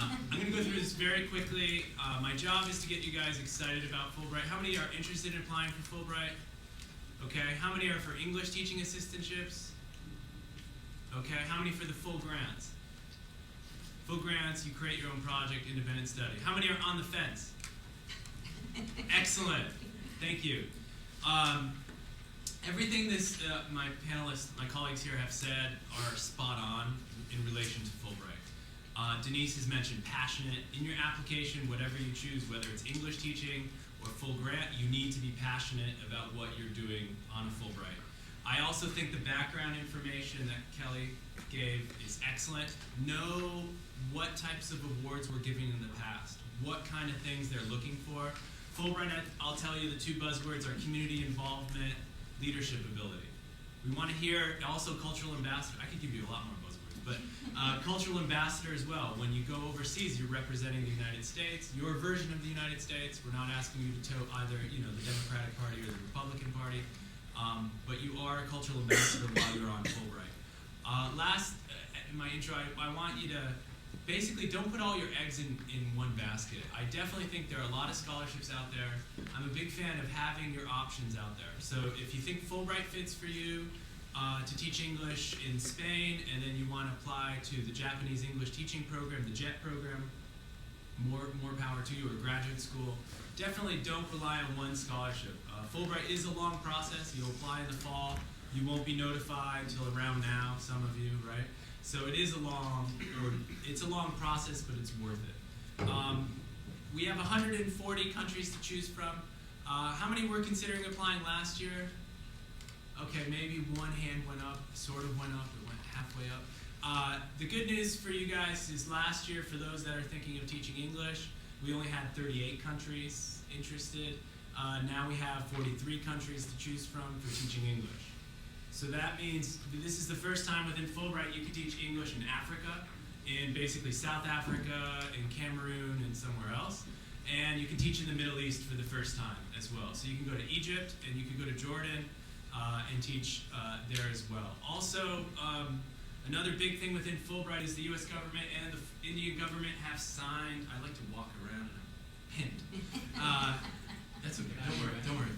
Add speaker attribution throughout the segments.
Speaker 1: I'm going to go through this very quickly. My job is to get you guys excited about Fulbright. How many are interested in applying for Fulbright? Okay. How many are for English teaching assistantships? Okay. How many for the full grants? Full grants, you create your own project, independent study. How many are on the fence? Excellent. Thank you. Everything my panelists, my colleagues here have said are spot on in relation to Fulbright. Denise has mentioned passionate. In your application, whatever you choose, whether it's English teaching or full grant, you need to be passionate about what you're doing on a Fulbright. I also think the background information that Kelly gave is excellent. Know what types of awards we're giving in the past, what kind of things they're looking for. Fulbright, I'll tell you the two buzzwords are community involvement, leadership ability. We want to hear also cultural ambassador. I could give you a lot more buzzwords, but cultural ambassador as well. When you go overseas, you're representing the United States, your version of the United States. We're not asking you to tote either, the Democratic Party or the Republican Party, but you are a cultural ambassador while you're on Fulbright. Last, in my intro, I want you to basically don't put all your eggs in one basket. I definitely think there are a lot of scholarships out there. I'm a big fan of having your options out there. So if you think Fulbright fits for you to teach English in Spain, and then you want to apply to the Japanese English teaching program, the JET program, more power to you, or graduate school, definitely don't rely on one scholarship. Fulbright is a long process. You'll apply in the fall. You won't be notified until around now, some of you, right? So it is a long process, but it's worth it. We have 140 countries to choose from. How many were considering applying last year? Okay, maybe one hand went up, sort of went up, it went halfway up. The good news for you guys is last year, for those that are thinking of teaching English, we only had 38 countries interested. Now we have 43 countries to choose from for teaching English. So that means this is the first time within Fulbright you can teach English in Africa, in basically South Africa, in Cameroon, and somewhere else. And you can teach in the Middle East for the first time as well. So you can go to Egypt, and you can go to Jordan, and teach there as well. Also, another big thing within Fulbright is the U.S. government and the Indian government have signed, I like to walk around and I'm pinned. That's okay, don't worry.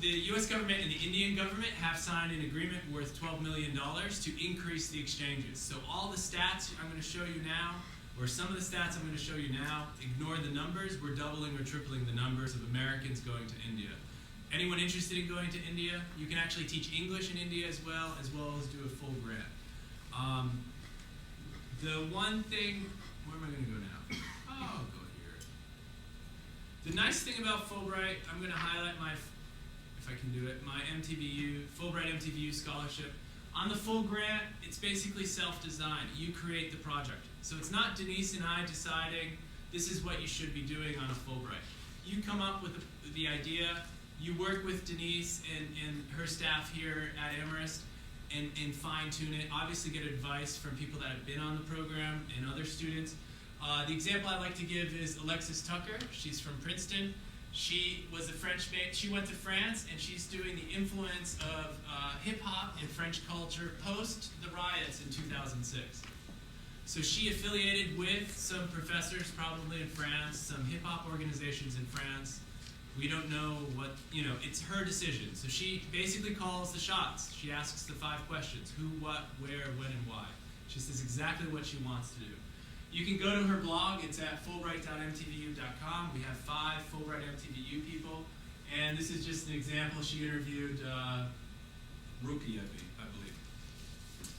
Speaker 1: The U.S. government and the Indian government have signed an agreement worth $12 million to increase the exchanges. So all the stats I'm going to show you now, or some of the stats I'm going to show you now, ignore the numbers. We're doubling or tripling the numbers of Americans going to India. Anyone interested in going to India? You can actually teach English in India as well as do a full grant. The one thing, where am I going to go now? Oh, go here. The nice thing about Fulbright, I'm going to highlight if I can do it, my Fulbright MTVU scholarship. On the full grant, it's basically self-designed. You create the project. So it's not Denise and I deciding this is what you should be doing on a Fulbright. You come up with the idea, you work with Denise and her staff here at Amherst and fine-tune it. Obviously get advice from people that have been on the program and other students. The example I like to give is Alexis Tucker. She's from Princeton. She was a she went to France, and she's doing the influence of hip-hop in French culture post the riots in 2006. So she affiliated with some professors probably in France, some hip-hop organizations in France. We don't know what, it's her decision. So she basically calls the shots. She asks the 5 questions: who, what, where, when, and why. She says exactly what she wants to do. You can go to her blog. It's at fulbright.mtvu.com. We have 5 Fulbright MTVU people. And this is just an example. She interviewed Rookie, I believe.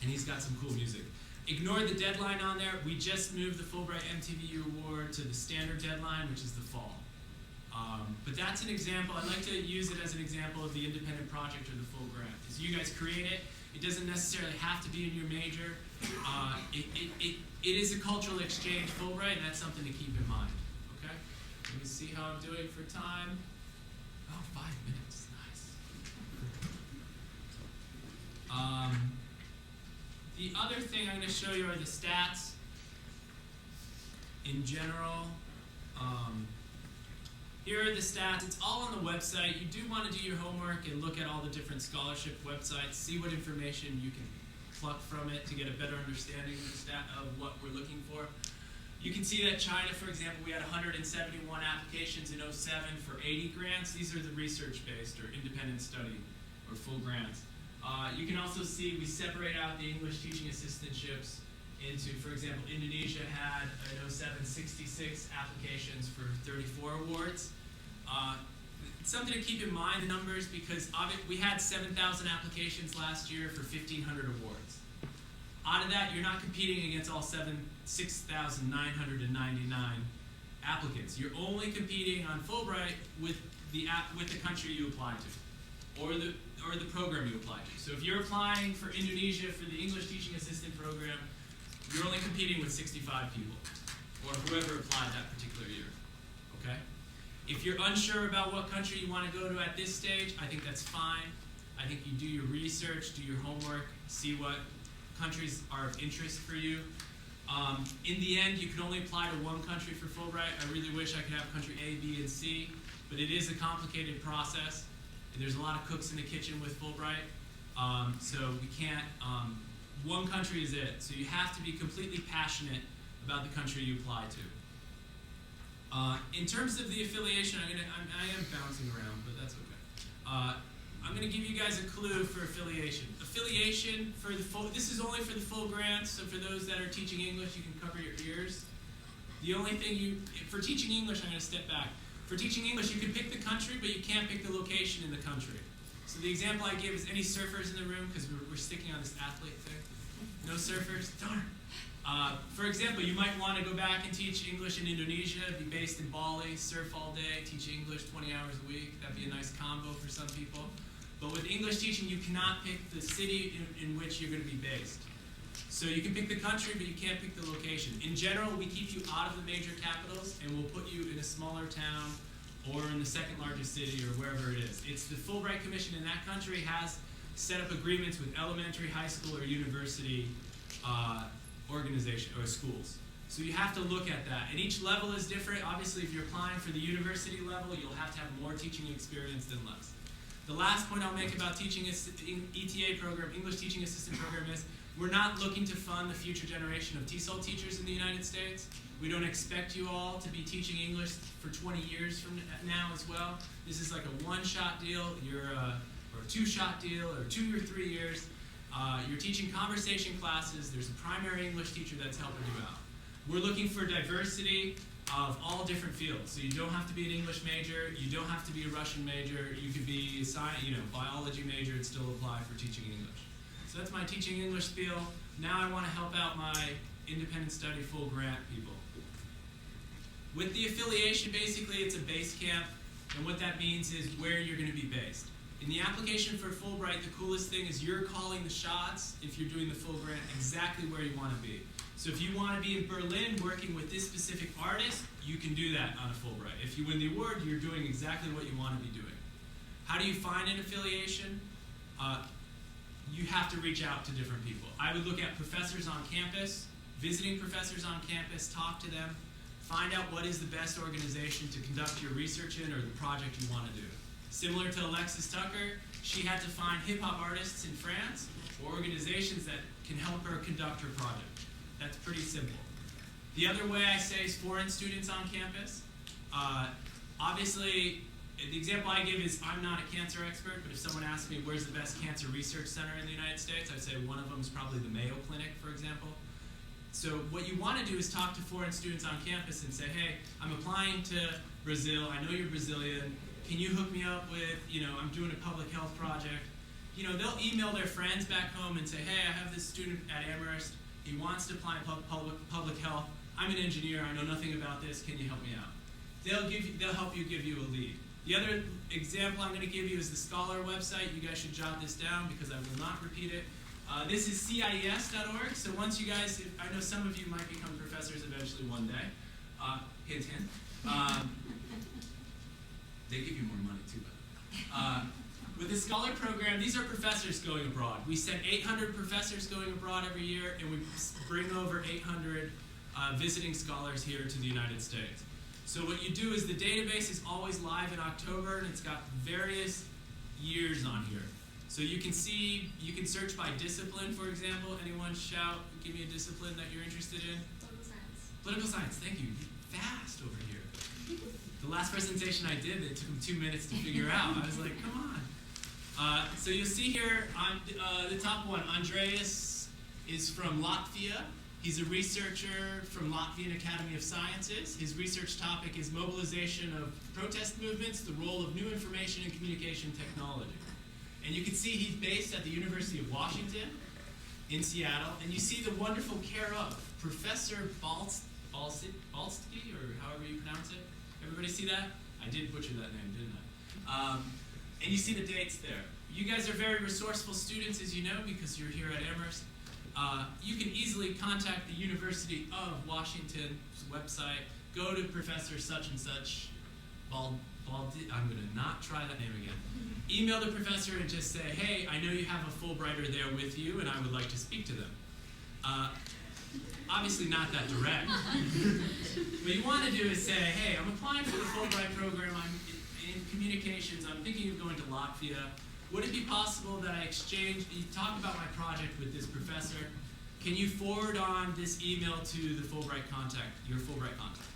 Speaker 1: And he's got some cool music. Ignore the deadline on there. We just moved the Fulbright MTVU award to the standard deadline, which is the fall. But that's an example. I'd like to use it as an example of the independent project or the full grant. Is you guys create it. It doesn't necessarily have to be in your major. It is a cultural exchange Fulbright, and that's something to keep in mind. Okay? Let me see how I'm doing for time. Oh, 5 minutes. Nice. The other thing I'm going to show you are the stats in general. Here are the stats. It's all on the website. You do want to do your homework and look at all the different scholarship websites, see what information you can pluck from it to get a better understanding of what we're looking for. You can see that China, for example, we had 171 applications in '07 for 80 grants. These are the research-based or independent study or full grants. You can also see we separate out the English teaching assistantships into, for example, Indonesia had in '07 66 applications for 34 awards. It's something to keep in mind, the numbers, because we had 7,000 applications last year for 1,500 awards. Out of that, you're not competing against all 6,999 applicants. You're only competing on Fulbright with the country you apply to, or the program you apply to. So if you're applying for Indonesia for the English Teaching Assistant program, you're only competing with 65 people, or whoever applied that particular year. Okay? If you're unsure about what country you want to go to at this stage, I think that's fine. I think you do your research, do your homework, see what countries are of interest for you. In the end, you can only apply to one country for Fulbright. I really wish I could have country A, B, and C, but it is a complicated process, and there's a lot of cooks in the kitchen with Fulbright, so we can't, one country is it. So you have to be completely passionate about the country you apply to. In terms of the affiliation, I am bouncing around, but that's okay. I'm going to give you guys a clue for affiliation. Affiliation for the full, this is only for the full grants, so for those that are teaching English, you can cover your ears. The only thing for teaching English, I'm going to step back. For teaching English, you can pick the country, but you can't pick the location in the country. So the example I give is any surfers in the room, because we're sticking on this athlete thing. No surfers? Darn. For example, you might want to go back and teach English in Indonesia, be based in Bali, surf all day, teach English 20 hours a week. That'd be a nice combo for some people. But with English teaching, you cannot pick the city in which you're going to be based. So you can pick the country, but you can't pick the location. In general, we keep you out of the major capitals, and we'll put you in a smaller town or in the second largest city or wherever it is. It's the Fulbright Commission in that country has set up agreements with elementary, high school, or university organization or schools. So you have to look at that. And each level is different. Obviously, if you're applying for the university level, you'll have to have more teaching experience than less. The last point I'll make about teaching ETA program, English Teaching Assistant Program, is we're not looking to fund the future generation of TESOL teachers in the United States. We don't expect you all to be teaching English for 20 years from now as well. This is like a one-shot deal, or a two-shot deal, or 2 or 3 years. You're teaching conversation classes. There's a primary English teacher that's helping you out. We're looking for diversity of all different fields. So you don't have to be an English major. You don't have to be a Russian major. You could be a biology major and still apply for teaching English. So that's my teaching English spiel. Now I want to help out my independent study full grant people. With the affiliation, basically it's a base camp. And what that means is where you're going to be based. In the application for Fulbright, the coolest thing is you're calling the shots, if you're doing the full grant, exactly where you want to be. So if you want to be in Berlin working with this specific artist, you can do that on a Fulbright. If you win the award, you're doing exactly what you want to be doing. How do you find an affiliation? You have to reach out to different people. I would look at professors on campus, visiting professors on campus, talk to them, find out what is the best organization to conduct your research in or the project you want to do. Similar to Alexis Tucker, she had to find hip-hop artists in France or organizations that can help her conduct her project. That's pretty simple. The other way I say is foreign students on campus. Obviously, the example I give is I'm not a cancer expert, but if someone asks me where's the best cancer research center in the United States, I'd say one of them is probably the Mayo Clinic, for example. So what you want to do is talk to foreign students on campus and say, hey, I'm applying to Brazil. I know you're Brazilian. Can you hook me up with, I'm doing a public health project. They'll email their friends back home and say, hey, I have this student at Amherst. He wants to apply public health. I'm an engineer. I know nothing about this. Can you help me out? They'll help you, give you a lead. The other example I'm going to give you is the Scholar website. You guys should jot this down because I will not repeat it. This is CIES.org. So once you guys, I know some of you might become professors eventually one day. Hint, hint. They give you more money too, but with the Scholar program, these are professors going abroad. We send 800 professors going abroad every year, and we bring over 800 visiting scholars here to the United States. So what you do is the database is always live in October, and it's got various years on here. So you can see, you can search by discipline, for example. Anyone shout, give me a discipline that you're interested in?
Speaker 2: Political science.
Speaker 1: Political science, thank you. Fast over here. The last presentation I did, it took them 2 minutes to figure out. I was like, come on. So you'll see here on the top one, Andreas is from Latvia. He's a researcher from Latvian Academy of Sciences. His research topic is mobilization of protest movements, the role of new information and communication technology. And you can see he's based at the University of Washington in Seattle. And you see the wonderful care of Professor Balsky, or however you pronounce it. Everybody see that? I did butcher that name, didn't I? And you see the dates there. You guys are very resourceful students, as you know, because you're here at Amherst. You can easily contact the University of Washington's website. Go to Professor such and such, I'm going to not try that name again. Email the professor and just say, hey, I know you have a Fulbrighter there with you, and I would like to speak to them. Obviously not that direct. What you want to do is say, hey, I'm applying for the Fulbright program. I'm in communications. I'm thinking of going to Latvia. Would it be possible that I you talk about my project with this professor? Can you forward on this email to the Fulbright contact, your Fulbright contact?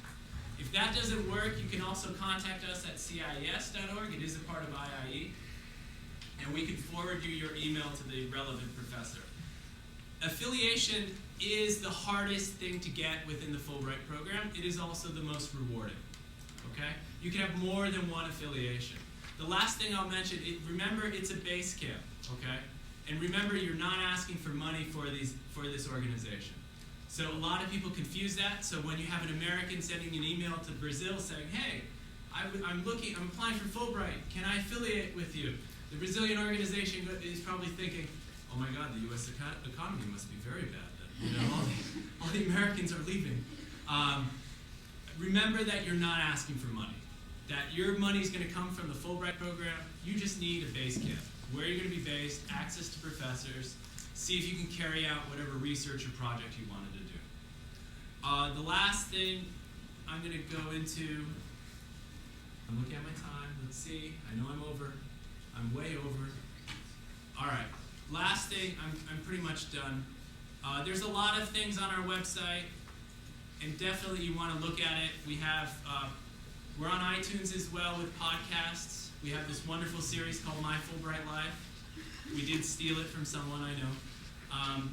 Speaker 1: If that doesn't work, you can also contact us at CIES.org. It is a part of IIE. And we can forward you your email to the relevant professor. Affiliation is the hardest thing to get within the Fulbright program. It is also the most rewarding. Okay? You can have more than one affiliation. The last thing I'll mention, remember it's a base camp, okay? And remember you're not asking for money for this organization. So a lot of people confuse that. So when you have an American sending an email to Brazil saying, hey, I'm applying for Fulbright, can I affiliate with you? The Brazilian organization is probably thinking, oh my God, the US economy must be very bad then. You know, all the Americans are leaving. Remember that you're not asking for money. That your money is going to come from the Fulbright program. You just need a base camp. Where you're going to be based, access to professors, see if you can carry out whatever research or project you wanted to do. The last thing I'm going to go into, I'm looking at my time, let's see, I know I'm over, I'm way over. All right, last thing, I'm pretty much done. There's a lot of things on our website, and definitely you want to look at it. We're on iTunes as well with podcasts. We have this wonderful series called My Fulbright Life. We did steal it from someone I know.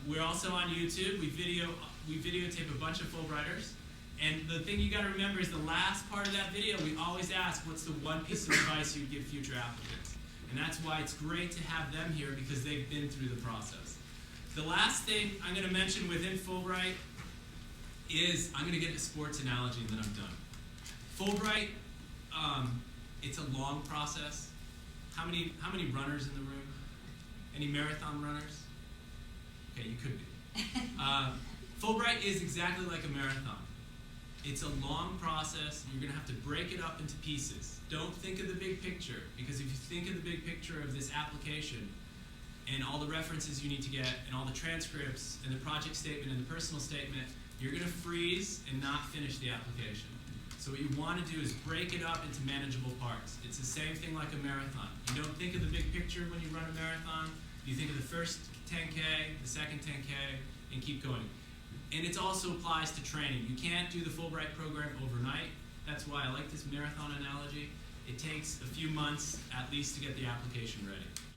Speaker 1: We're also on YouTube. We videotape a bunch of Fulbrighters. And the thing you got to remember is the last part of that video, we always ask, what's the one piece of advice you'd give future applicants? And that's why it's great to have them here, because they've been through the process. The last thing I'm going to mention within Fulbright is, I'm going to get a sports analogy and then I'm done. Fulbright, it's a long process. How many runners in the room? Any marathon runners? Okay, you could be. Fulbright is exactly like a marathon. It's a long process. You're going to have to break it up into pieces. Don't think of the big picture, because if you think of the big picture of this application and all the references you need to get and all the transcripts and the project statement and the personal statement, you're going to freeze and not finish the application. So what you want to do is break it up into manageable parts. It's the same thing like a marathon. You don't think of the big picture when you run a marathon. You think of the first 10K, the second 10K, and keep going. And it also applies to training. You can't do the Fulbright program overnight. That's why I like this marathon analogy. It takes a few months at least to get the application ready.